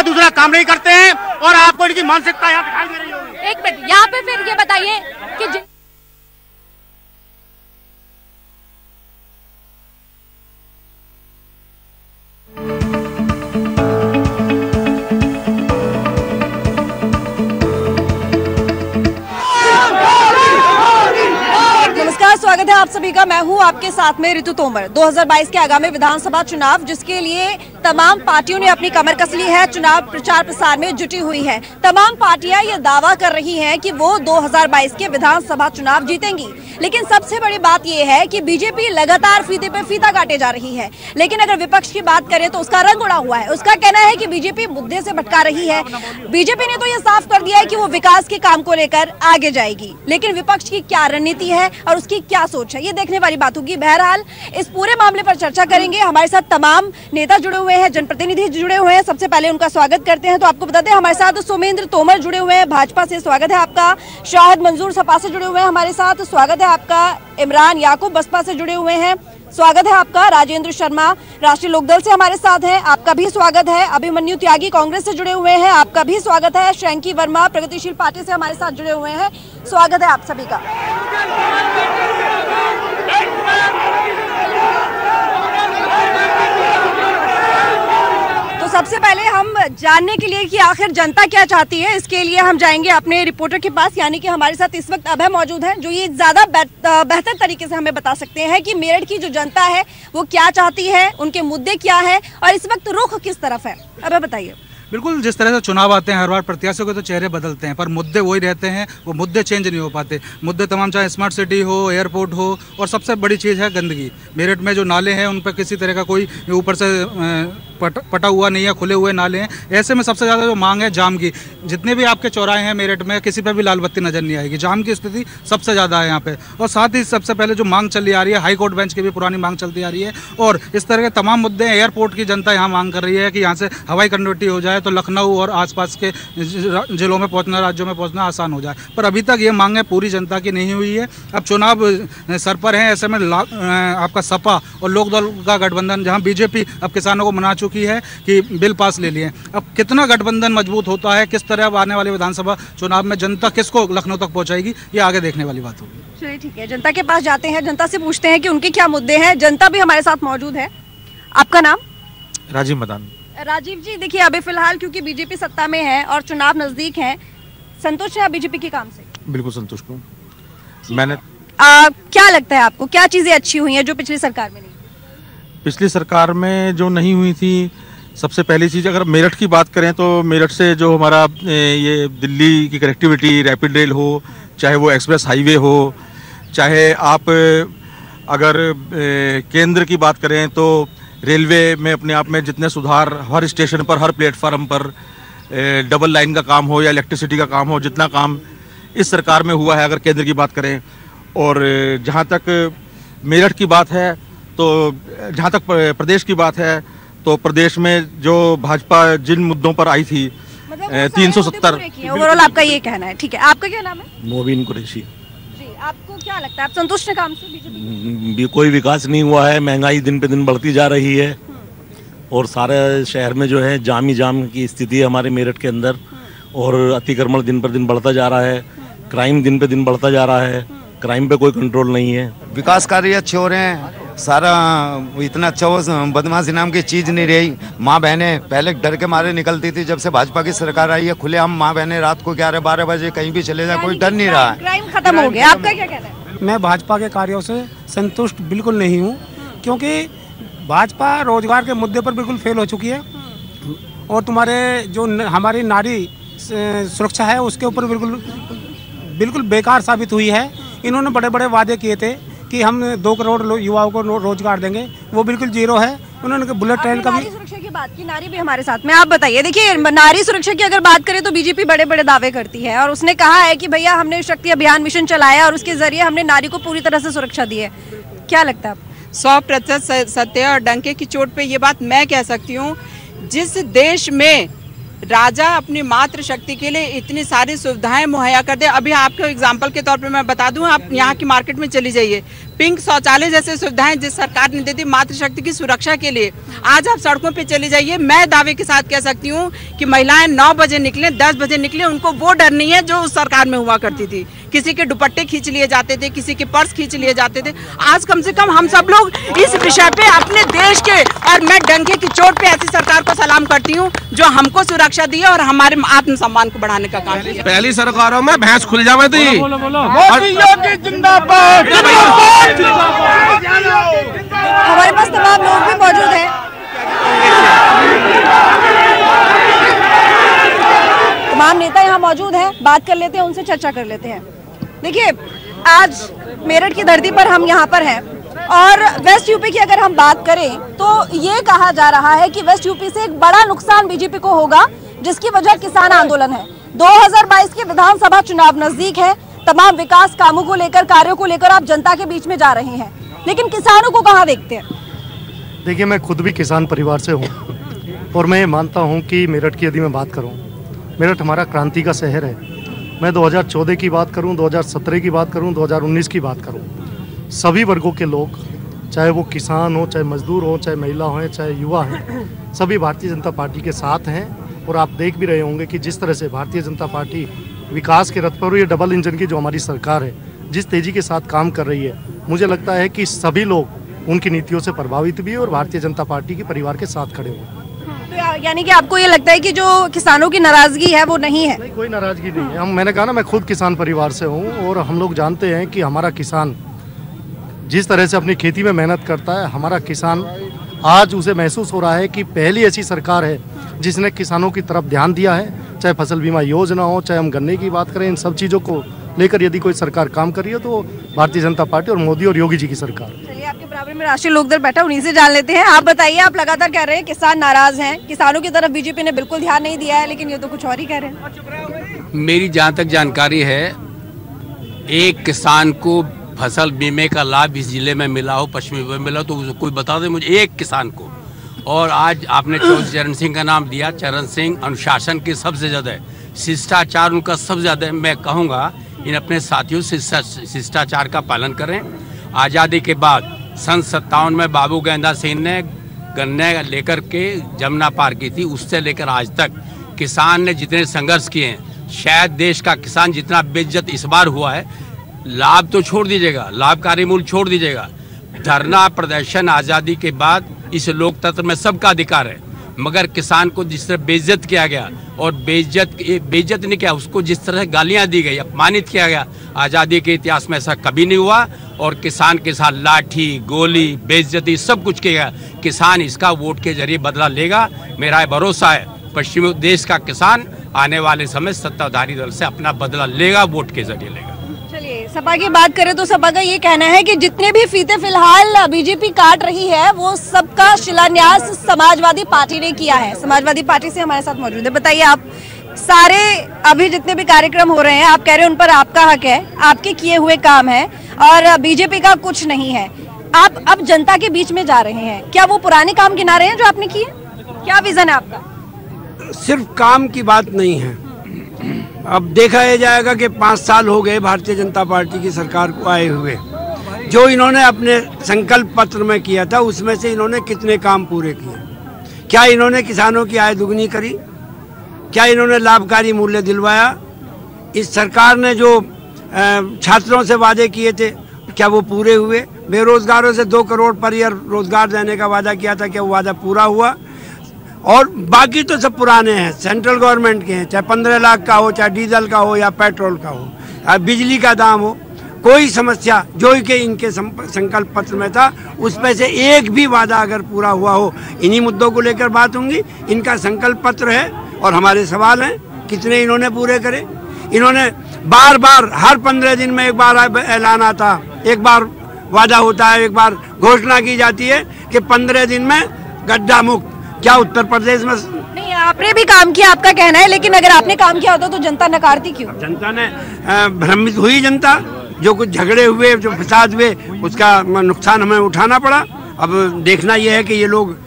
का दूसरा काम नहीं करते हैं और आपको इनकी मानसिकता यहाँ दिखाई दे रही होगी। एक मिनट, यहाँ पे फिर ये बताइए कि स्वागत है आप सभी का। मैं हूं आपके साथ में ऋतु तोमर। 2022 के आगामी विधानसभा चुनाव, जिसके लिए तमाम पार्टियों ने अपनी कमर कस ली है, चुनाव प्रचार प्रसार में जुटी हुई है। तमाम पार्टियां ये दावा कर रही हैं कि वो 2022 के विधानसभा चुनाव जीतेंगी, लेकिन सबसे बड़ी बात यह है कि बीजेपी लगातार फीते पे फीता काटे जा रही है। लेकिन अगर विपक्ष की बात करें तो उसका रंग उड़ा हुआ है। उसका कहना है कि बीजेपी मुद्दे से भटका रही है। बीजेपी ने तो ये साफ कर दिया है कि वो विकास के काम को लेकर आगे जाएगी, लेकिन विपक्ष की क्या रणनीति है और उसकी क्या सोच है, ये देखने वाली बात होगी। बहरहाल इस पूरे मामले पर चर्चा करेंगे। हमारे साथ तमाम नेता जुड़े हुए हैं, जनप्रतिनिधि जुड़े हुए हैं। सबसे पहले उनका स्वागत करते हैं। तो आपको बता दें, हमारे साथ सोमेंद्र तोमर जुड़े हुए हैं भाजपा से, स्वागत है आपका। शाहिद मंजूर सपा से जुड़े हुए हैं हमारे साथ, स्वागत है आपका। इमरान याकूब बसपा से जुड़े हुए हैं, स्वागत है आपका। राजेंद्र शर्मा राष्ट्रीय लोकदल से हमारे साथ हैं, आपका भी स्वागत है। अभिमन्यु त्यागी कांग्रेस से जुड़े हुए हैं, आपका भी स्वागत है। शैंकी वर्मा प्रगतिशील पार्टी से हमारे साथ जुड़े हुए हैं, स्वागत है आप सभी का। तो सबसे पहले हम जानने के लिए कि आखिर जनता क्या चाहती है, इसके लिए हम जाएंगे अपने रिपोर्टर के पास, यानी कि हमारे साथ इस वक्त अभय मौजूद है, जो ये ज्यादा बेहतर तरीके से हमें बता सकते हैं कि मेरठ की जो जनता है वो क्या चाहती है, उनके मुद्दे क्या है और इस वक्त रुख किस तरफ है। अभय बताइए। बिल्कुल, जिस तरह से चुनाव आते हैं हर बार प्रत्याशियों के तो चेहरे बदलते हैं, पर मुद्दे वही रहते हैं। वो मुद्दे चेंज नहीं हो पाते। मुद्दे तमाम, चाहे स्मार्ट सिटी हो, एयरपोर्ट हो, और सबसे बड़ी चीज़ है गंदगी। मेरठ में जो नाले हैं उन पर किसी तरह का कोई ऊपर से पटा हुआ नहीं है, खुले हुए नाले हैं। ऐसे में सबसे ज़्यादा जो मांग है जाम की। जितने भी आपके चौराहे हैं मेरठ में, किसी पर भी लाल बत्ती नजर नहीं आएगी। जाम की स्थिति सबसे ज़्यादा है यहाँ पे। और साथ ही सबसे पहले जो मांग चली आ रही है, हाई कोर्ट बेंच की भी पुरानी मांग चलती आ रही है, और इस तरह के तमाम मुद्दे। एयरपोर्ट की जनता यहाँ मांग कर रही है कि यहाँ से हवाई कनेक्टिविटी हो जाए तो लखनऊ और आसपास के जिलों में पहुँचना, राज्यों में पहुँचना आसान हो जाए। पर अभी तक ये मांगें पूरी जनता की नहीं हुई है। अब चुनाव सर पर है, ऐसे में आपका सपा और लोकदल का गठबंधन, जहाँ बीजेपी अब किसानों को मना चुकी है कि बिल पास ले लिए। अब कितना गठबंधन मजबूत होता है, किस तरह अब आने वाले विधानसभा चुनाव में जनता किसको लखनऊ तक पहुंचाएगी, ये आगे देखने वाली बात होगी। चलिए ठीक है, जनता के पास जाते हैं, जनता से पूछते हैं कि उनके क्या मुद्दे हैं। जनता भी हमारे साथ मौजूद है। आपका नाम? राजीव मदान। राजीव जी, देखिए अभी फिलहाल क्योंकि बीजेपी सत्ता में है और चुनाव नजदीक है, संतुष्ट है आप बीजेपी के काम से? बिल्कुल संतुष्ट हूँ। मैंने क्या लगता है आपको, क्या चीजें अच्छी हुई हैं जो पिछली सरकार में नहीं? पिछली सरकार में जो नहीं हुई थी, सबसे पहली चीज़ अगर मेरठ की बात करें तो मेरठ से जो हमारा ये दिल्ली की कनेक्टिविटी, रैपिड रेल हो, चाहे वो एक्सप्रेस हाईवे हो, चाहे आप अगर केंद्र की बात करें तो रेलवे में अपने आप में जितने सुधार, हर स्टेशन पर, हर प्लेटफार्म पर डबल लाइन का काम हो या इलेक्ट्रिसिटी का काम हो, जितना काम इस सरकार में हुआ है अगर केंद्र की बात करें। और जहाँ तक मेरठ की बात है, तो जहाँ तक प्रदेश की बात है, तो प्रदेश में जो भाजपा जिन मुद्दों पर आई थी, 370 ओवरऑल आपका ये कहना है। ठीक है, आपका क्या नाम है? मोबिन कुरैशी। जी, आपको क्या लगता है, आप संतुष्ट हैं काम से? बीजेपी कोई विकास नहीं हुआ है, महंगाई दिन पे दिन बढ़ती जा रही है और सारे शहर में जो है जाम ही जाम की स्थिति है हमारे मेरठ के अंदर, और अतिक्रमण दिन पर दिन बढ़ता जा रहा है, क्राइम दिन पे दिन बढ़ता जा रहा है, क्राइम पे कोई कंट्रोल नहीं है। विकास कार्य अच्छे हो रहे हैं, सारा इतना अच्छा हो, बदमाशी नाम की चीज नहीं रही। माँ बहनें पहले डर के मारे निकलती थी, जब से भाजपा की सरकार आई है खुले हम माँ बहनें रात को 11-12 बजे कहीं भी चले जाए, कोई डर नहीं रहा है। क्राइम खत्म हो गया। आपका क्या कहना है? मैं भाजपा के कार्यों से संतुष्ट बिल्कुल नहीं हूँ, क्योंकि भाजपा रोजगार के मुद्दे पर बिल्कुल फेल हो चुकी है और तुम्हारे जो हमारी नारी सुरक्षा है उसके ऊपर बिल्कुल बेकार साबित हुई है। इन्होंने बड़े बड़े वादे किए थे कि हम 2 करोड़ युवाओं को रोजगार देंगे, वो बिल्कुल जीरो है। उन्होंने बुलेट ट्रेन का भी, नारी सुरक्षा की बात की, नारी भी हमारे साथ में। आप बताइए, देखिए नारी सुरक्षा की अगर बात करें तो बीजेपी बड़े बड़े दावे करती है और उसने कहा है कि भैया हमने शक्ति अभियान मिशन चलाया और उसके जरिए हमने नारी को पूरी तरह से सुरक्षा दी है। क्या लगता है आपको? 100% सत्य और डंके की चोट पे ये बात मैं कह सकती हूँ। जिस देश में राजा अपनी मातृ शक्ति के लिए इतनी सारी सुविधाएं मुहैया कर दे। अभी आपको एग्जांपल के तौर पे मैं बता दूं, आप यहाँ की मार्केट में चली जाइए, पिंक शौचालय जैसे सुविधाएं जिस सरकार ने दी थी मातृशक्ति की सुरक्षा के लिए, आज आप सड़कों पे चली जाइए, मैं दावे के साथ कह सकती हूँ कि महिलाएं 9 बजे निकले, 10 बजे निकले, उनको वो डर नहीं है जो उस सरकार में हुआ करती थी। किसी के दुपट्टे खींच लिए जाते थे, किसी के पर्स खींच लिए जाते थे। आज कम से कम हम सब लोग इस विषय पे अपने देश के, और मैं डंके की चोट पे ऐसी सरकार को सलाम करती हूँ जो हमको सुरक्षा दी है और हमारे आत्मसम्मान को बढ़ाने का काम किया। पहली सरकारों में भैंस खुल जावे थी। हमारे पास तमाम लोग भी मौजूद हैं। तमाम नेता यहाँ मौजूद हैं, बात कर लेते हैं, उनसे चर्चा कर लेते हैं। देखिए, आज मेरठ की धरती पर हम यहाँ पर हैं और वेस्ट यूपी की अगर हम बात करें तो ये कहा जा रहा है कि वेस्ट यूपी से एक बड़ा नुकसान बीजेपी को होगा, जिसकी वजह किसान आंदोलन है। 2022 के विधानसभा चुनाव नजदीक है, तमाम विकास कामों को लेकर, कार्यों को लेकर आप जनता के बीच में जा रहे हैं, लेकिन किसानों को कहाँ देखते हैं? देखिए, मैं खुद भी किसान परिवार से हूँ और मैं ये मानता हूँ कि मेरठ की यदि मैं बात करूँ, मेरठ हमारा क्रांति का शहर है। मैं 2014 की बात करूँ, 2017 की बात करूँ, 2019 की बात करूँ, सभी वर्गों के लोग, चाहे वो किसान हो, चाहे मजदूर हो, चाहे महिला हो, चाहे युवा हैं, सभी भारतीय जनता पार्टी के साथ हैं। और आप देख भी रहे होंगे कि जिस तरह से भारतीय जनता पार्टी विकास के रथ पर, ये डबल इंजन की जो हमारी सरकार है, जिस तेजी के साथ काम कर रही है, मुझे लगता है कि सभी लोग उनकी नीतियों से प्रभावित भी और भारतीय जनता पार्टी के परिवार के साथ खड़े हुए। तो यानी कि आपको ये लगता है कि जो किसानों की नाराजगी है वो नहीं है? नहीं, कोई नाराजगी नहीं है। मैंने कहा ना, मैं खुद किसान परिवार से हूँ और हम लोग जानते हैं कि हमारा किसान जिस तरह से अपनी खेती में मेहनत करता है, हमारा किसान आज उसे महसूस हो रहा है कि पहली ऐसी सरकार है जिसने किसानों की तरफ ध्यान दिया है। चाहे फसल बीमा योजना हो, चाहे हम गन्ने की बात करें, इन सब चीज़ों को लेकर यदि कोई सरकार काम कर रही है तो भारतीय जनता पार्टी और मोदी और योगी जी की सरकार। चलिए, आपके बराबर में राष्ट्रीय लोकदल बैठा, उन्हीं से जान लेते हैं। आप बताइए, आप लगातार कह रहे हैं किसान नाराज हैं, किसानों की तरफ बीजेपी ने बिल्कुल ध्यान नहीं दिया है, लेकिन ये तो कुछ और ही कह रहे हैं। मेरी जहाँ तक जानकारी है, एक किसान को फसल बीमे का लाभ इस जिले में मिला हो, पश्चिमी में मिला, तो कोई बता दे मुझे एक किसान को। और आज आपने चरण सिंह का नाम दिया, चरण सिंह अनुशासन के सबसे ज़्यादा है, शिष्टाचार उनका सबसे ज़्यादा है। मैं कहूँगा इन अपने साथियों से शिष्टाचार का पालन करें। आज़ादी के बाद सन 57 में बाबू गेंदा सिंह ने गन्ने लेकर के जमुना पार की थी, उससे लेकर आज तक किसान ने जितने संघर्ष किए हैं, शायद देश का किसान जितना बेइज्जत इस बार हुआ है, लाभ तो छोड़ दीजिएगा, लाभकारी मूल्य छोड़ दीजिएगा, धरना प्रदर्शन आज़ादी के बाद इस लोकतंत्र में सबका अधिकार है, मगर किसान को जिस तरह बेइज्जत किया गया और बेइज्जत नहीं किया, उसको जिस तरह गालियां दी गई, अपमानित किया गया, आज़ादी के इतिहास में ऐसा कभी नहीं हुआ। और किसान के साथ लाठी, गोली, बेइज्जती सब कुछ किया गया। किसान इसका वोट के जरिए बदला लेगा, मेरा भरोसा है। पश्चिमी देश का किसान आने वाले समय सत्ताधारी दल से अपना बदला लेगा, वोट के जरिए लेगा। चलिए, सपा की बात करें तो सपा का ये कहना है कि जितने भी फीते फिलहाल बीजेपी काट रही है वो सबका शिलान्यास समाजवादी पार्टी ने किया है। समाजवादी पार्टी से हमारे साथ मौजूद है। बताइए, आप सारे अभी जितने भी कार्यक्रम हो रहे हैं, आप कह रहे हैं उन पर आपका हक है, आपके किए हुए काम है और बीजेपी का कुछ नहीं है। आप अब जनता के बीच में जा रहे हैं, क्या वो पुराने काम गिना रहे हैं जो आपने किए? क्या विजन है आपका? सिर्फ काम की बात नहीं है। अब देखा जाएगा कि 5 साल हो गए भारतीय जनता पार्टी की सरकार को आए हुए, जो इन्होंने अपने संकल्प पत्र में किया था उसमें से इन्होंने कितने काम पूरे किए? क्या इन्होंने किसानों की आय दुगनी करी? क्या इन्होंने लाभकारी मूल्य दिलवाया? इस सरकार ने जो छात्रों से वादे किए थे, क्या वो पूरे हुए? बेरोजगारों से 2 करोड़ पर ईयर रोजगार देने का वादा किया था, क्या वो वादा पूरा हुआ? और बाकी तो सब पुराने हैं, सेंट्रल गवर्नमेंट के हैं, चाहे 15 लाख का हो, चाहे डीजल का हो या पेट्रोल का हो, बिजली का दाम हो, कोई समस्या जो कि इनके संकल्प पत्र में था उसमें से एक भी वादा अगर पूरा हुआ हो, इन्हीं मुद्दों को लेकर बात होंगी। इनका संकल्प पत्र है और हमारे सवाल हैं कितने इन्होंने पूरे करे। इन्होंने बार बार हर 15 दिन में एक बार ऐलान आता, एक बार वादा होता है, एक बार घोषणा की जाती है कि 15 दिन में गड्ढा मुक्त। क्या उत्तर प्रदेश में नहीं, आपने भी काम किया, आपका कहना है, लेकिन अगर आपने काम किया होता तो जनता नकारती क्यों? जनता ने भ्रमित हुई, जनता जो कुछ झगड़े हुए, जो फसाद हुए, उसका नुकसान हमें उठाना पड़ा। अब देखना यह है कि ये लोग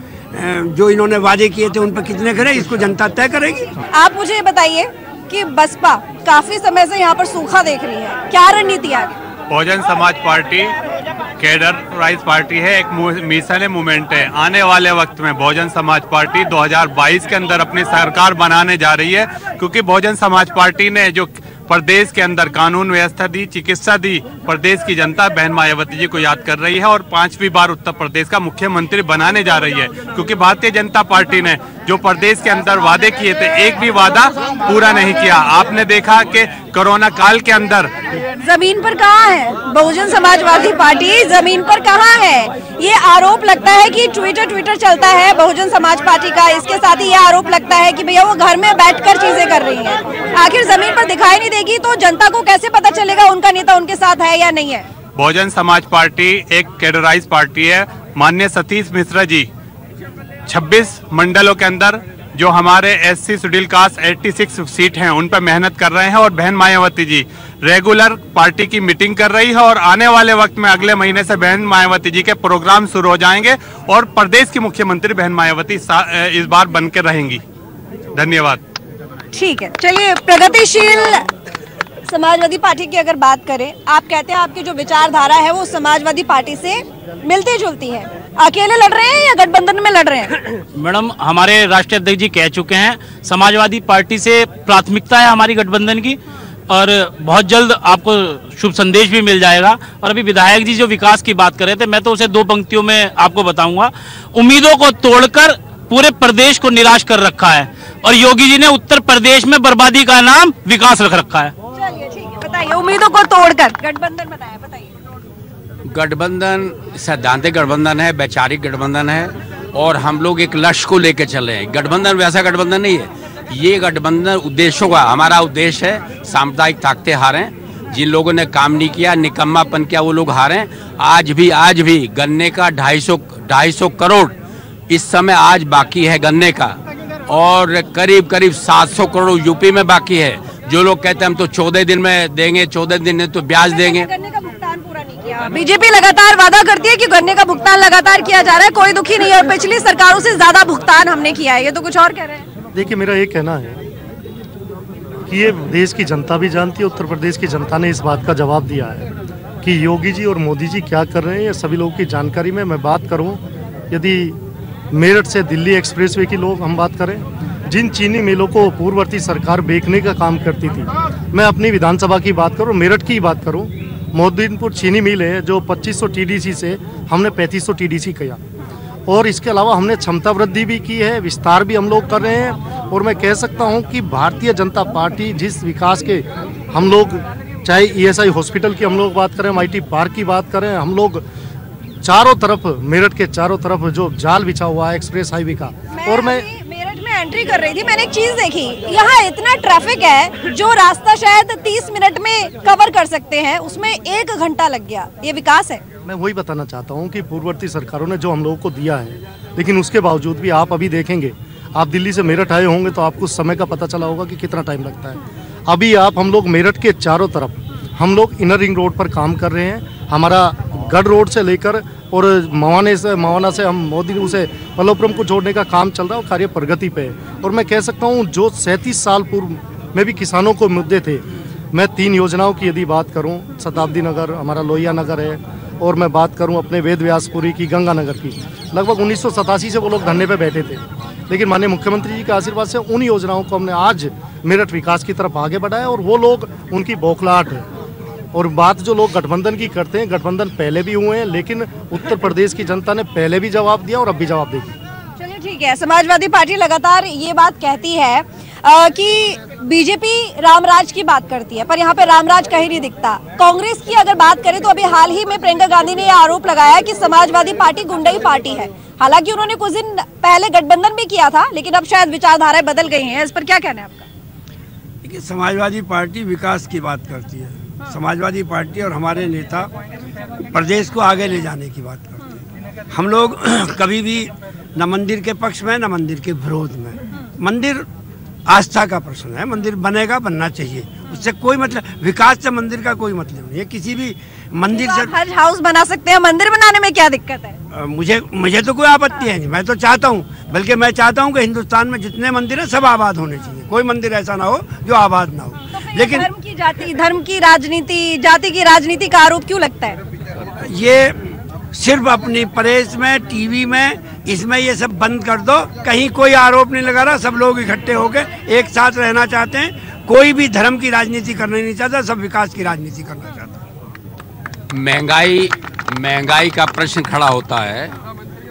जो इन्होंने वादे किए थे उन पर कितने करे, इसको जनता तय करेगी। आप मुझे ये बताइए कि बसपा काफी समय से यहाँ पर सूखा देख रही है, क्या रणनीति आगे? बहुजन समाज पार्टी कैडराइज पार्टी है, एक मिशन मूवमेंट है। आने वाले वक्त में बहुजन समाज पार्टी 2022 के अंदर अपनी सरकार बनाने जा रही है, क्योंकि बहुजन समाज पार्टी ने जो प्रदेश के अंदर कानून व्यवस्था दी, चिकित्सा दी, प्रदेश की जनता बहन मायावती जी को याद कर रही है और 5वीं बार उत्तर प्रदेश का मुख्यमंत्री बनाने जा रही है। क्योंकि भारतीय जनता पार्टी ने जो प्रदेश के अंदर वादे किए थे, एक भी वादा पूरा नहीं किया। आपने देखा कि कोरोना काल के अंदर जमीन पर कहाँ है बहुजन समाजवादी पार्टी, जमीन पर कहाँ है? ये आरोप लगता है कि ट्विटर चलता है बहुजन समाज पार्टी का, इसके साथ ही ये आरोप लगता है कि भैया वो घर में बैठकर चीजें कर रही हैं। आखिर जमीन पर दिखाई नहीं देगी तो जनता को कैसे पता चलेगा उनका नेता उनके साथ है या नहीं है? बहुजन समाज पार्टी एक कैडराइज पार्टी है। माननीय सतीश मिश्रा जी 26 मंडलों के अंदर जो हमारे SC शेड्यूल कास्ट 86 सीट हैं उन पर मेहनत कर रहे हैं और बहन मायावती जी रेगुलर पार्टी की मीटिंग कर रही है और आने वाले वक्त में अगले महीने से बहन मायावती जी के प्रोग्राम शुरू हो जाएंगे और प्रदेश की मुख्यमंत्री बहन मायावती इस बार बन के रहेंगी। धन्यवाद। ठीक है, चलिए प्रगतिशील समाजवादी पार्टी की अगर बात करें, आप कहते हैं आपकी जो विचारधारा है वो समाजवादी पार्टी से मिलती जुलती है। अकेले लड़ रहे हैं या गठबंधन में लड़ रहे हैं? मैडम, हमारे राष्ट्रीय अध्यक्ष जी कह चुके हैं समाजवादी पार्टी से प्राथमिकता है हमारी गठबंधन की और बहुत जल्द आपको शुभ संदेश भी मिल जाएगा। और अभी विधायक जी जो विकास की बात कर रहे थे, मैं तो उसे 2 पंक्तियों में आपको बताऊंगा। उम्मीदों को तोड़कर पूरे प्रदेश को निराश कर रखा है और योगी जी ने उत्तर प्रदेश में बर्बादी का नाम विकास रख रखा है। चलिए ठीक है, बताइए उम्मीदों को तोड़कर गठबंधन बताइए। गठबंधन सैद्धांतिक गठबंधन है, वैचारिक गठबंधन है और हम लोग एक लक्ष्य को लेकर चले हैं। गठबंधन वैसा गठबंधन नहीं है, ये गठबंधन उद्देश्यों का, हमारा उद्देश्य है सामुदायिक ताकतें हारें। जिन लोगों ने काम नहीं किया, निकम्मापन किया, वो लोग हारें। आज भी गन्ने का 250 करोड़ इस समय आज बाकी है गन्ने का और करीब 700 करोड़ यूपी में बाकी है। जो लोग कहते हैं हम तो 14 दिन में देंगे, 14 दिन में तो ब्याज देंगे। गन्ने का भुगतान पूरा नहीं किया। बीजेपी लगातार वादा करती है कि गन्ने का भुगतान लगातार किया जा रहा है, कोई दुखी नहीं है और पिछली सरकारों से ज्यादा भुगतान हमने किया है। ये तो कुछ और कह रहे हैं। देखिए, मेरा ये कहना है कि ये देश की जनता भी जानती है, उत्तर प्रदेश की जनता ने इस बात का जवाब दिया है कि योगी जी और मोदी जी क्या कर रहे हैं, ये सभी लोगों की जानकारी में मैं बात करूं। यदि मेरठ से दिल्ली एक्सप्रेसवे की लोग हम बात करें, जिन चीनी मिलों को पूर्ववर्ती सरकार बेचने का काम करती थी, मैं अपनी विधानसभा की बात करूं, मेरठ की बात करूं, मोहद्दीनपुर चीनी मिल है जो 2500 TDC से हमने 3500 TDC किया और इसके अलावा हमने क्षमता वृद्धि भी की है, विस्तार भी हम लोग कर रहे हैं। और मैं कह सकता हूं कि भारतीय जनता पार्टी जिस विकास के हम लोग, चाहे ESI हॉस्पिटल की हम लोग बात करें, MIT पार्क की बात करें, हम लोग चारों तरफ, मेरठ के चारों तरफ जो जाल बिछा हुआ है एक्सप्रेस हाईवे का। और मैं मेरठ में एंट्री कर रही थी, मैंने एक चीज देखी, यहाँ इतना ट्रैफिक है जो रास्ता शायद 30 मिनट में कवर कर सकते हैं, उसमें 1 घंटा लग गया। ये विकास है? मैं वही बताना चाहता हूँ कि पूर्ववर्ती सरकारों ने जो हम लोगों को दिया है, लेकिन उसके बावजूद भी आप अभी देखेंगे, आप दिल्ली से मेरठ आए होंगे तो आपको समय का पता चला होगा कि कितना टाइम लगता है। अभी हम लोग मेरठ के चारों तरफ हम लोग इनर रिंग रोड पर काम कर रहे हैं। हमारा गढ़ रोड से लेकर और मवाना से हम मोदी से मल्लोपुरम को जोड़ने का काम चल रहा है और कार्य प्रगति पे है। और मैं कह सकता हूँ जो 37 साल पूर्व में भी किसानों को मुद्दे थे, मैं 3 योजनाओं की यदि बात करूँ, शताब्दी नगर, हमारा लोहिया नगर है, और मैं बात करूँ अपने वेद व्यासपुरी की, गंगानगर की, लगभग 1987 से वो लोग धरने पे बैठे थे, लेकिन माननीय मुख्यमंत्री जी के आशीर्वाद से उन योजनाओं को हमने आज मेरठ विकास की तरफ आगे बढ़ाया और वो लोग, उनकी बौखलाहट है। और बात जो लोग गठबंधन की करते हैं, गठबंधन पहले भी हुए हैं, लेकिन उत्तर प्रदेश की जनता ने पहले भी जवाब दिया और अब भी जवाब देगी। चलिए ठीक है, समाजवादी पार्टी लगातार ये बात कहती है कि बीजेपी रामराज की बात करती है, पर यहाँ पे रामराज कहीं नहीं दिखता। कांग्रेस की अगर बात करें तो अभी हाल ही में प्रियंका गांधी ने यह आरोप लगाया कि समाजवादी पार्टी गुंडई पार्टी है। हालांकि उन्होंने कुछ दिन पहले गठबंधन भी किया था, लेकिन अब शायद विचारधाराएं बदल गई हैं। इस पर क्या कहना है आपका? देखिए, समाजवादी पार्टी विकास की बात करती है, समाजवादी पार्टी और हमारे नेता प्रदेश को आगे ले जाने की बात करते हैं। हम लोग कभी भी न मंदिर के पक्ष में न मंदिर के विरोध में। मंदिर आस्था का प्रश्न है। मंदिर बनेगा, बनना चाहिए, उससे कोई मतलब, विकास से मंदिर का कोई मतलब नहीं है। किसी भी मंदिर से हज हाउस बना सकते हैं, मंदिर बनाने में क्या दिक्कत है? मुझे तो कोई आपत्ति है नहीं। मैं तो चाहता हूँ, बल्कि मैं चाहता हूँ कि हिंदुस्तान में जितने मंदिर हैं सब आबाद होने चाहिए। कोई मंदिर ऐसा ना हो जो आबाद ना हो। तो लेकिन धर्म की राजनीति, जाति की राजनीति का आरोप क्यों लगता है? ये सिर्फ अपनी प्रेस में, टीवी में, इसमें ये सब बंद कर दो। कहीं कोई आरोप नहीं लगा रहा, सब लोग इकट्ठे होकर एक साथ रहना चाहते हैं। कोई भी धर्म की राजनीति करना नहीं चाहता, सब विकास की राजनीति करना चाहता है। महंगाई का प्रश्न खड़ा होता है।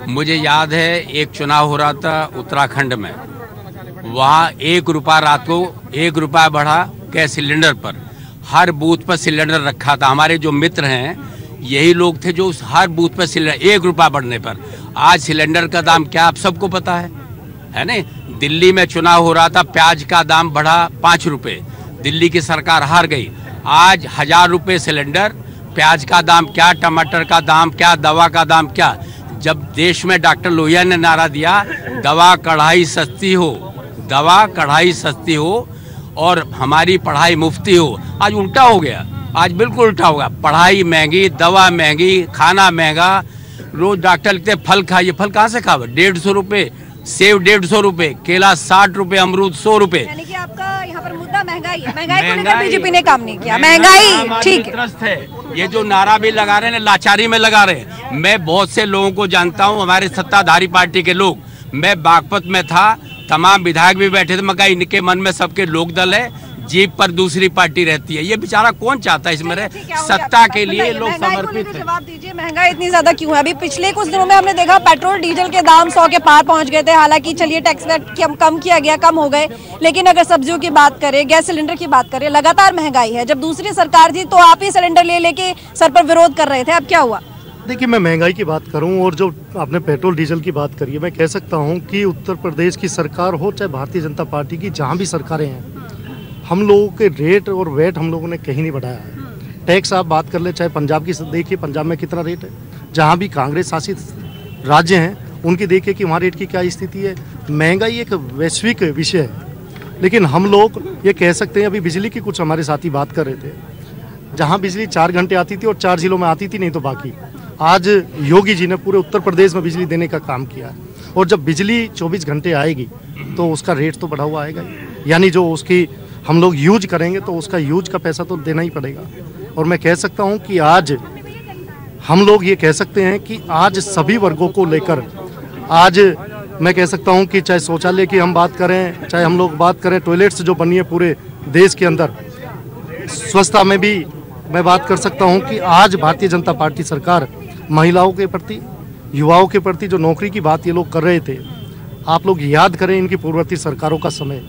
मुझे याद है एक चुनाव हो रहा था उत्तराखंड में, वहाँ 1 रुपया रात को 1 रुपया बढ़ा गैस सिलेंडर पर। हर बूथ पर सिलेंडर रखा था। हमारे जो मित्र हैं यही लोग थे जो उस हर बूथ पर सिलेंडर 1 रुपया बढ़ने पर। आज सिलेंडर का दाम क्या आप सबको पता है ना? दिल्ली में चुनाव हो रहा था, प्याज का दाम बढ़ा 5 रुपए, दिल्ली की सरकार हार गई। आज 1000 रुपए सिलेंडर, प्याज का दाम क्या, टमाटर का दाम क्या, दवा का दाम क्या। जब देश में डॉक्टर लोहिया ने नारा दिया दवा कढ़ाई सस्ती हो, दवा कढ़ाई सस्ती हो और हमारी पढ़ाई मुफ्ती हो, आज उल्टा हो गया। आज बिल्कुल उल्टा होगा। पढ़ाई महंगी, दवा महंगी, खाना महंगा। रोज डॉक्टर लिखते फल खाइए, फल कहाँ से खाओ? 150 रुपए सेब, 150 रुपए केला, 60 रुपए अमरूद, 100 रुपए। यानी कि आपका यहाँ पर मुद्दा महंगाई है। महंगाई को लेकर बीजेपी ने काम नहीं किया। महंगाई ठीक है। ये जो नारा भी लगा रहे हैं, लाचारी में लगा रहे हैं। मैं बहुत से लोगों को जानता हूँ, हमारे सत्ताधारी पार्टी के लोग। मैं बागपत में था, तमाम विधायक भी बैठे थे। मैं कहा इनके मन में सबके लोक दल है, जीप पर दूसरी पार्टी रहती है। ये बेचारा कौन चाहता है इसमें रहे? सत्ता के लिए लोग समर्पित हैं। जवाब दीजिए, महंगाई इतनी ज्यादा क्यों है? अभी पिछले कुछ दिनों में हमने देखा पेट्रोल डीजल के दाम 100 के पार पहुंच गए थे। हालांकि चलिए टैक्स कम किया गया, कम हो गए, लेकिन अगर सब्जियों की बात करें, गैस सिलेंडर की बात करें, लगातार महंगाई है। जब दूसरी सरकार थी तो आप ही सिलेंडर ले लेके सर पर विरोध कर रहे थे, अब क्या हुआ? देखिए, मैं महंगाई की बात करूं और जो आपने पेट्रोल डीजल की बात करी है, मैं कह सकता हूं कि उत्तर प्रदेश की सरकार हो चाहे भारतीय जनता पार्टी की, जहां भी सरकारें हैं, हम लोगों के रेट और वेट हम लोगों ने कहीं नहीं बढ़ाया है। टैक्स आप बात कर ले, चाहे पंजाब की देखिए, पंजाब में कितना रेट है। जहां भी कांग्रेस शासित राज्य हैं उनकी देखिए कि वहाँ रेट की क्या स्थिति है। महंगाई एक वैश्विक विषय है, लेकिन हम लोग ये कह सकते हैं, अभी बिजली की कुछ हमारे साथी बात कर रहे थे, जहाँ बिजली 4 घंटे आती थी और 4 जिलों में आती थी, नहीं तो बाकी। आज योगी जी ने पूरे उत्तर प्रदेश में बिजली देने का काम किया है, और जब बिजली 24 घंटे आएगी तो उसका रेट तो बढ़ा हुआ आएगा, यानी जो उसकी हम लोग यूज करेंगे तो उसका यूज का पैसा तो देना ही पड़ेगा। और मैं कह सकता हूं कि आज हम लोग ये कह सकते हैं कि आज सभी वर्गों को लेकर, आज मैं कह सकता हूं कि चाहे शौचालय की हम बात करें, चाहे हम लोग बात करें टॉयलेट्स जो बनी है पूरे देश के अंदर, स्वच्छता में भी मैं बात कर सकता हूं कि आज भारतीय जनता पार्टी सरकार महिलाओं के प्रति, युवाओं के प्रति जो नौकरी की बात ये लोग कर रहे थे, आप लोग याद करें इनकी पूर्ववर्ती सरकारों का समय,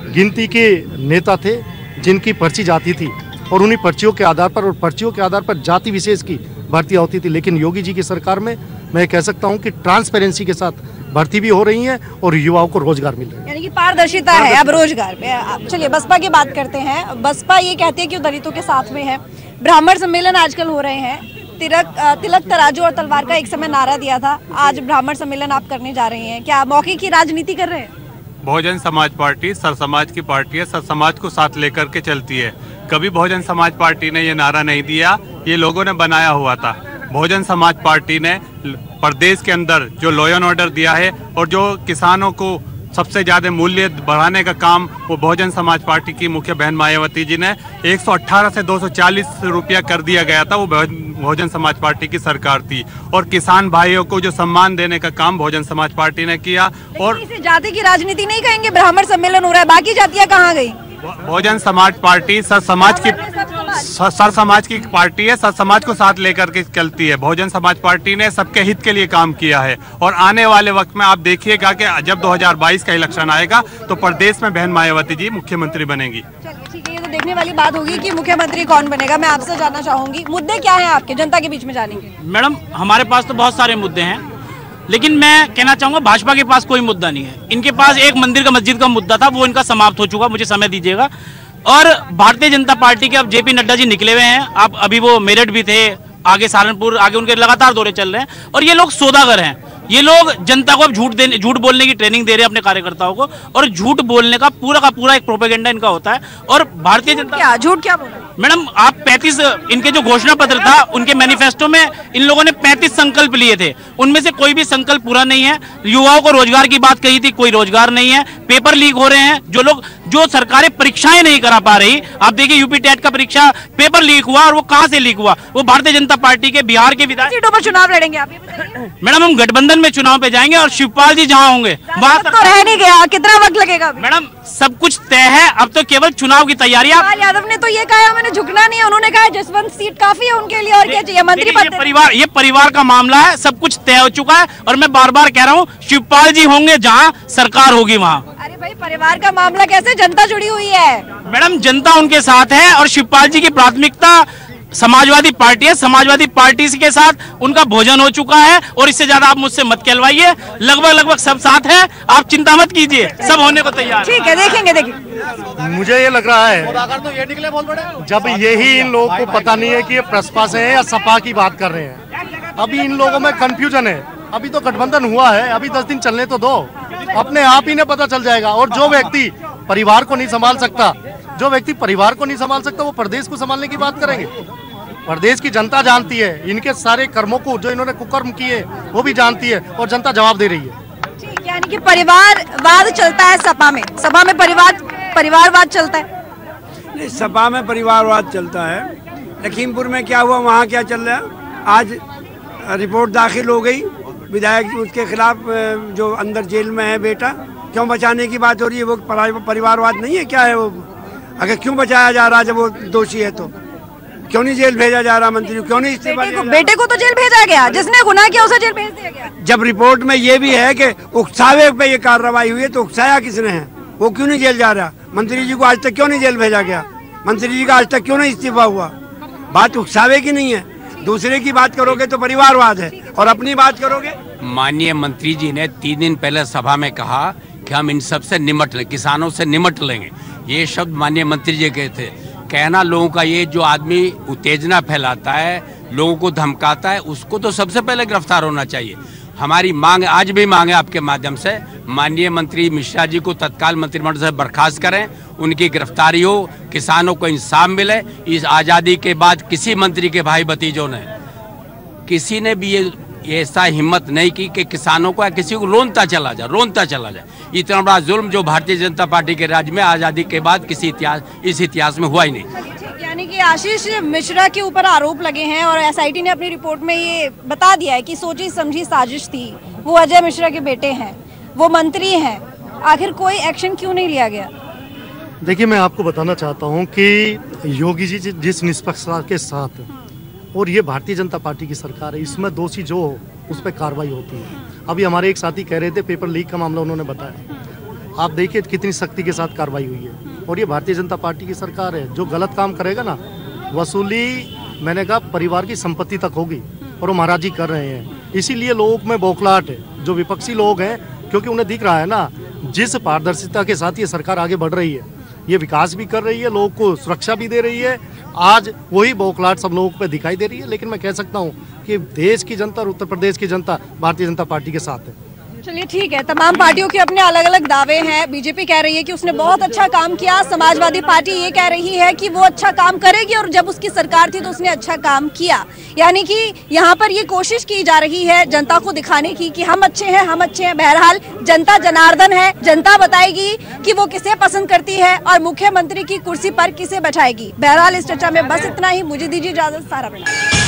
गिनती के नेता थे जिनकी पर्ची जाती थी और उन्हीं पर्चियों के आधार पर, और पर्चियों के आधार पर जाति विशेष की भर्तियां होती थी। लेकिन योगी जी की सरकार में मैं कह सकता हूं कि ट्रांसपेरेंसी के साथ भर्ती भी हो रही है और युवाओं को रोजगार मिल रहा है, यानी कि पारदर्शिता है अब रोजगार पे। चलिए बसपा की बात करते हैं। बसपा ये कहती है कि दलितों के साथ में है। ब्राह्मण सम्मेलन आजकल हो रहे हैं। तिलक तराजू और तलवार का एक समय नारा दिया था, आज ब्राह्मण सम्मेलन आप करने जा रहे हैं, क्या मौके की राजनीति कर रहे हैं? बहुजन समाज पार्टी सर समाज की पार्टी है, सर समाज को साथ लेकर के चलती है। कभी बहुजन समाज पार्टी ने ये नारा नहीं दिया, ये लोगों ने बनाया हुआ था। बहुजन समाज पार्टी ने प्रदेश के अंदर जो लॉ एंड ऑर्डर दिया है और जो किसानों को सबसे ज्यादा मूल्य बढ़ाने का काम वो बहुजन समाज पार्टी की मुख्य बहन मायावती जी ने 118 से 240 रुपया कर दिया गया था, वो बहुजन समाज पार्टी की सरकार थी। और किसान भाइयों को जो सम्मान देने का काम बहुजन समाज पार्टी ने किया। और इसे जाति की राजनीति नहीं कहेंगे, ब्राह्मण सम्मेलन हो रहा है, बाकी जातियां कहाँ गई? बहुजन समाज पार्टी सर समाज की पार्टी है, सर समाज को साथ लेकर के चलती है। बहुजन समाज पार्टी ने सबके हित के लिए काम किया है और आने वाले वक्त में आप देखिएगा कि जब 2022 का इलेक्शन आएगा तो प्रदेश में बहन मायावती जी मुख्यमंत्री बनेगी। ठीक है, ये तो देखने वाली बात होगी कि मुख्यमंत्री कौन बनेगा। मैं आपसे जानना चाहूंगी, मुद्दे क्या है आपके, जनता के बीच में जानेंगे। मैडम, हमारे पास तो बहुत सारे मुद्दे हैं, लेकिन मैं कहना चाहूंगा भाजपा के पास कोई मुद्दा नहीं है। इनके पास एक मंदिर का, मस्जिद का मुद्दा था, वो इनका समाप्त हो चुका, मुझे समय दीजिएगा। और भारतीय जनता पार्टी के अब जेपी नड्डा जी निकले हुए हैं, अभी वो मेरठ भी थे, आगे सहारनपुर, आगे उनके लगातार दौरे चल रहे हैं और ये लोग सौदागर हैं। ये लोग जनता को अब झूठ बोलने की ट्रेनिंग दे रहे हैं अपने कार्यकर्ताओं को, और झूठ बोलने का पूरा एक प्रोपेगेंडा इनका होता है। और भारतीय जनता झूठ क्या बोला मैडम, आप 35 इनके जो घोषणा पत्र था उनके मैनिफेस्टो में इन लोगों ने 35 संकल्प लिए थे, उनमें से कोई भी संकल्प पूरा नहीं है। युवाओं को रोजगार की बात कही थी, कोई रोजगार नहीं है। पेपर लीक हो रहे हैं, जो सरकारें परीक्षाएं नहीं करा पा रही। आप देखिए यूपी टेट का परीक्षा पेपर लीक हुआ, और वो कहां से लीक हुआ? वो भारतीय जनता पार्टी के बिहार के विधायक सीटों पर चुनाव लड़ेंगे आप, ये बताइए। मैडम हम गठबंधन में चुनाव पे जाएंगे और शिवपाल जी जहां होंगे वहां तो रह नहीं गया, कितना वक्त लगेगा? मैडम सब कुछ तय है, अब तो केवल चुनाव की तैयारी। यादव ने तो ये कहा मैंने झुकना नहीं है, उन्होंने कहा जसवंत सीट काफी है उनके लिए, और क्या चाहिए? मंत्री पद। ये परिवार का मामला है, सब कुछ तय हो चुका है, और मैं बार बार कह रहा हूँ शिवपाल जी होंगे जहाँ सरकार होगी वहाँ। अरे भाई परिवार का मामला कैसे? जनता जुड़ी हुई है मैडम, जनता उनके साथ है, और शिवपाल जी की प्राथमिकता समाजवादी पार्टी है। समाजवादी पार्टी के साथ उनका भोजन हो चुका है, और इससे ज्यादा आप मुझसे मत कहलवाइए। लगभग सब साथ है, आप चिंता मत कीजिए, सब होने को तैयार। ठीक है, देखेंगे। मुझे ये लग रहा है जब यही इन लोगों को पता नहीं है कि ये प्रसपा से है या सपा की बात कर रहे हैं। अभी इन लोगों में कंफ्यूजन है। अभी तो गठबंधन हुआ है, अभी 10 दिन चलने तो दो, अपने आप ही ने पता चल जाएगा। और जो व्यक्ति परिवार को नहीं संभाल सकता, वो प्रदेश को संभालने की बात करेंगे। प्रदेश की जनता जानती है, इनके सारे कर्मों को जो इन्होंने कुकर्म किए वो भी जानती है, और जनता जवाब दे रही है। ठीक, यानी कि परिवारवाद चलता है सपा में परिवारवाद चलता है। नहीं, सपा में परिवारवाद चलता है। लखीमपुर में क्या हुआ, वहाँ क्या चल रहा है? आज रिपोर्ट दाखिल हो गई विधायक उसके खिलाफ, जो अंदर जेल में है बेटा, क्यों बचाने की बात हो रही है? वो परिवारवाद नहीं है क्या है वो? अगर क्यों बचाया जा रहा है जब वो दोषी है तो क्यों नहीं जेल भेजा जा रहा? मंत्री क्यों नहीं इस्तीफा? बेटे को तो जेल भेजा गया, जिसने गुनाह किया उसे जेल भेज दिया गया। जब रिपोर्ट में ये भी है कि उकसावे पे ये कार्रवाई हुई है, तो उकसाया किसने है? वो क्यों नहीं जेल जा रहा? मंत्री जी को आज तक क्यों नहीं जेल भेजा गया? मंत्री जी का आज तक क्यों नहीं इस्तीफा हुआ? बात उकसावे की नहीं है। दूसरे की बात करोगे तो परिवारवाद है, और अपनी बात करोगे। माननीय मंत्री जी ने 3 दिन पहले सभा में कहा कि हम इन सब से निमट लेंगे, किसानों से निमट लेंगे। ये शब्द माननीय मंत्री जी कहे थे। कहना लोगों का, ये जो आदमी उत्तेजना फैलाता है, लोगों को धमकाता है, उसको तो सबसे पहले गिरफ्तार होना चाहिए। हमारी मांग, आज भी मांग है आपके माध्यम से, माननीय मंत्री मिश्रा जी को तत्काल मंत्रिमंडल से बर्खास्त करें, उनकी गिरफ्तारी हो, किसानों को इंसाफ मिले। इस आज़ादी के बाद किसी मंत्री के भाई भतीजों ने, किसी ने भी ये ऐसा हिम्मत नहीं की कि किसानों को या किसी को रोनता चला जाए। इतना बड़ा जुल्म जो भारतीय जनता पार्टी के राज्य में आज़ादी के बाद इस इतिहास में हुआ ही नहीं। यानी कि आशीष मिश्रा के ऊपर आरोप लगे हैं, और एसआईटी ने अपनी रिपोर्ट में ये बता दिया है कि सोची समझी साजिश थी। वो अजय मिश्रा के बेटे हैं, वो मंत्री हैं, आखिर कोई एक्शन क्यों नहीं लिया गया? देखिए, मैं आपको बताना चाहता हूं कि योगी जी जिस निष्पक्षता के साथ, और ये भारतीय जनता पार्टी की सरकार है, इसमें दोषी जो हो उस पर कार्रवाई होती है। अभी हमारे एक साथी कह रहे थे पेपर लीक का मामला उन्होंने बताया, आप देखिए कितनी सख्ती के साथ कार्रवाई हुई है। और ये भारतीय जनता पार्टी की सरकार है, जो गलत काम करेगा ना, वसूली मैंने कहा परिवार की संपत्ति तक होगी, और वो महाराज जी कर रहे हैं। इसीलिए लोगों में बौखलाहट है, जो विपक्षी लोग हैं, क्योंकि उन्हें दिख रहा है ना जिस पारदर्शिता के साथ ये सरकार आगे बढ़ रही है, ये विकास भी कर रही है, लोगों को सुरक्षा भी दे रही है। आज वही बौखलाहट सब लोगों पे दिखाई दे रही है, लेकिन मैं कह सकता हूँ कि देश की जनता और उत्तर प्रदेश की जनता भारतीय जनता पार्टी के साथ है। चलिए ठीक है, तमाम पार्टियों के अपने अलग अलग दावे हैं। बीजेपी कह रही है कि उसने बहुत अच्छा काम किया, समाजवादी पार्टी ये कह रही है कि वो अच्छा काम करेगी, और जब उसकी सरकार थी तो उसने अच्छा काम किया। यानी कि यहाँ पर ये कोशिश की जा रही है जनता को दिखाने की कि हम अच्छे हैं। बहरहाल जनता जनार्दन है, जनता बताएगी कि वो किसे पसंद करती है और मुख्यमंत्री की कुर्सी पर किसे बैठाएगी। बहरहाल इस चर्चा में बस इतना ही। मुझे दीजिए इजाजत, सारा बना।